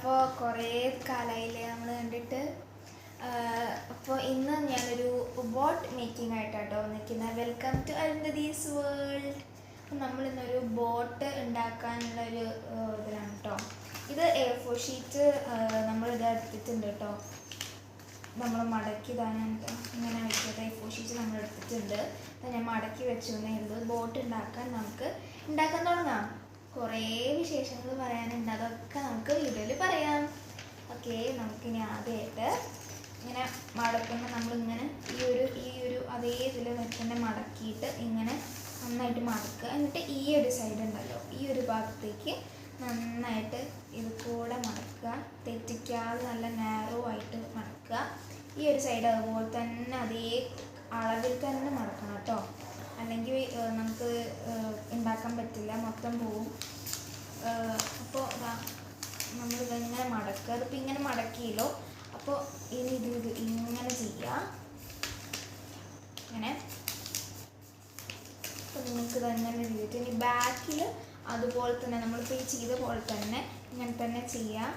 അപ്പോൾ കുറേ കാലമായില്ലേ നമ്മൾ കണ്ടിട്ട്. അപ്പോൾ ഇന്ന് ഞാനൊരു ബോട്ട് മേക്കിംഗ് ആയിട്ടാട്ടോ വന്നിരിക്കുന്നത്. Welcome to Arundhathi's world. നമ്മളിന്നൊരു ബോട്ട് ഉണ്ടാക്കാനുള്ളൊരു ഇതിലാണ് കേട്ടോ. ഇത് A4 ഷീറ്റ് നമ്മളിത് എടുത്തിട്ടുണ്ട് കേട്ടോ. നമ്മൾ മടക്കി ഇതാണ് ഇങ്ങനെ വെച്ചത്. A4 ഷീറ്റ് നമ്മൾ എടുത്തിട്ടുണ്ട്. ഞാൻ മടക്കി വെച്ചു എന്നേ ഉള്ളൂ. ബോട്ട് നമുക്ക് ഉണ്ടാക്കാൻ തുടങ്ങാം. കുറേ വിശേഷങ്ങൾ പറയാനുണ്ട്, അതൊക്കെ നമുക്ക് വീഡിയോയിൽ പറയാം. ഓക്കെ, നമുക്കിനി ആദ്യമായിട്ട് ഇങ്ങനെ മടക്കുമ്പോൾ നമ്മളിങ്ങനെ ഈ ഒരു അതേ ഇതിൽ തന്നെ മടക്കിയിട്ട് ഇങ്ങനെ നന്നായിട്ട് മടക്കുക. എന്നിട്ട് ഈ ഒരു സൈഡ് ഉണ്ടല്ലോ, ഈ ഒരു ഭാഗത്തേക്ക് നന്നായിട്ട് ഇത് കൂടെ മടക്കുക. തെറ്റിക്കാതെ നല്ല നാരോ ആയിട്ട് മടക്കുക. ഈ ഒരു സൈഡ് അതുപോലെ തന്നെ അതേ അളവിൽ തന്നെ മടക്കണം കേട്ടോ, അല്ലെങ്കിൽ നമുക്ക് ഉണ്ടാക്കാൻ പറ്റില്ല, മൊത്തം പോവും. അപ്പോൾ നമ്മളിതിങ്ങനെ മടക്കുക. അതിപ്പോൾ ഇങ്ങനെ മടക്കിയല്ലോ, അപ്പോൾ ഇനി ഇത് ഇങ്ങനെ ചെയ്യുക. ഇങ്ങനെ അപ്പോൾ നിങ്ങൾക്ക് ഇതങ്ങനെ ചെയ്തിട്ട് ഇനി ബാക്കിൽ അതുപോലെ തന്നെ നമ്മളിപ്പോൾ ഈ ചെയ്ത പോലെ തന്നെ ഇങ്ങനെ തന്നെ ചെയ്യുക.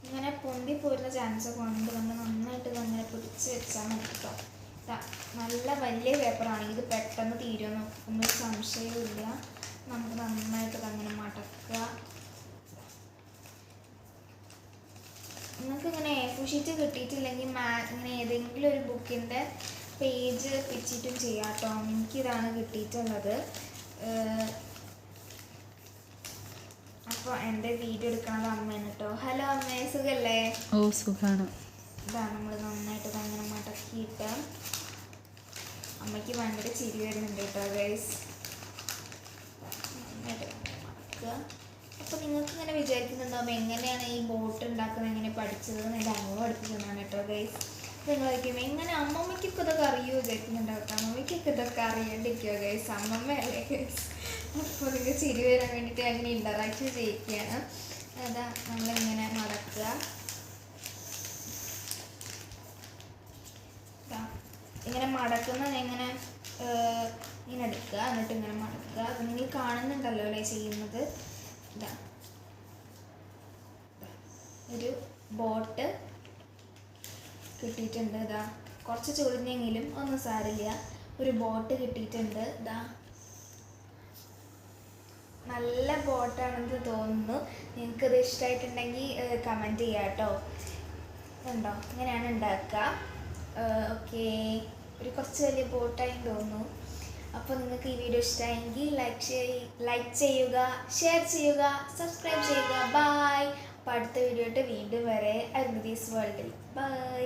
ഇങ്ങനെ പൊന്തി പോരുന്ന ചാൻസ് കൊണ്ട് നമ്മൾ നന്നായിട്ട് ഇതങ്ങനെ പിടിച്ച് വെച്ചാൽ മതി കേട്ടോ. നല്ല വലിയ പേപ്പറാണെങ്കിൽ ഇത് പെട്ടെന്ന് തീരുമെന്ന് ഒന്നും സംശയമില്ല. നമുക്ക് നന്നായിട്ട് ഇതങ്ങനെ മടക്കുക. നിങ്ങൾക്ക് ഇങ്ങനെ A4 ഷീറ്റ് കിട്ടിയിട്ടില്ലെങ്കിൽ ഇങ്ങനെ ഏതെങ്കിലും ഒരു ബുക്കിൻ്റെ പേജ് പിച്ചിട്ടും ചെയ്യാം കേട്ടോ. എനിക്കിതാണ് കിട്ടിയിട്ടുള്ളത്. അപ്പോൾ എൻ്റെ വീഡിയോ എടുക്കുന്നത് അമ്മയാണ് കേട്ടോ. ഹലോ അമ്മേ, സുഖല്ലേ? ഓ, സുഖമാണ്. ഇതാണ് നമ്മൾ നന്നായിട്ട് അങ്ങനെ മടക്കിയിട്ട് അമ്മയ്ക്ക് ഭയങ്കര ചിരി വരുന്നുണ്ട് കേട്ടോ ഗൈസ്. നന്നായിട്ട് മടക്കുക. അപ്പോൾ നിങ്ങൾക്ക് ഇങ്ങനെ വിചാരിക്കുന്നുണ്ടാവും എങ്ങനെയാണ് ഈ ബോട്ട് ഉണ്ടാക്കുന്നത്, എങ്ങനെ പഠിച്ചത് എന്ന് എൻ്റെ അമ്മ പഠിപ്പിക്കുന്നതാണ് കേട്ടോ ഗൈസ്. നിങ്ങൾ വയ്ക്കുമ്പോൾ എങ്ങനെ അമ്മമ്മയ്ക്കൊക്കെ ഇതൊക്കെ അറിയുമോ വിചാരിക്കുന്നുണ്ടാവും കേട്ടോ. അമ്മമ്മയ്ക്കൊക്കെ ഇതൊക്കെ അറിയാണ്ടിരിക്കുമോ ഗൈസ്, അമ്മമ്മയല്ലേ ഗൈസ്. അപ്പോൾ നിങ്ങൾക്ക് ചിരി വരാൻ വേണ്ടിയിട്ട് അങ്ങനെ ഇൻ്ററാക്ട് ചെയ്യിക്കുകയാണ്. അതാ നമ്മളിങ്ങനെ മടക്കുക. ഇങ്ങനെ മടക്കുന്ന ഇങ്ങനെ എടുക്കുക, എന്നിട്ട് ഇങ്ങനെ മടക്കുക. അത് നിങ്ങൾ കാണുന്നുണ്ടല്ലോ അല്ലേ ചെയ്യുന്നത്. ഇതാ ഒരു ബോട്ട് കിട്ടിയിട്ടുണ്ട്. ഇതാ കുറച്ച് ചുളിഞ്ഞെങ്കിലും ഒന്നും സാരില്ല, ഒരു ബോട്ട് കിട്ടിയിട്ടുണ്ട്. ഇതാ നല്ല ബോട്ടാണെന്ന് തോന്നുന്നു. നിങ്ങൾക്കത് ഇഷ്ടമായിട്ടുണ്ടെങ്കിൽ കമൻറ്റ് ചെയ്യാം കേട്ടോ. ഉണ്ടോ, ഇങ്ങനെയാണ് ഉണ്ടാക്കുക. ഓക്കെ, ഒരു കുറച്ച് വലിയ ബോട്ടായി തോന്നുന്നു. അപ്പോൾ നിങ്ങൾക്ക് ഈ വീഡിയോ ഇഷ്ടമായെങ്കിൽ ലൈക്ക് ചെയ്യുക, ഷെയർ ചെയ്യുക, സബ്സ്ക്രൈബ് ചെയ്യുക. ബൈ. അപ്പോൾ അടുത്ത വീഡിയോ ആയിട്ട് വീണ്ടും വരെ അരുന്ധതീസ് വേൾഡിൽ. ബൈ.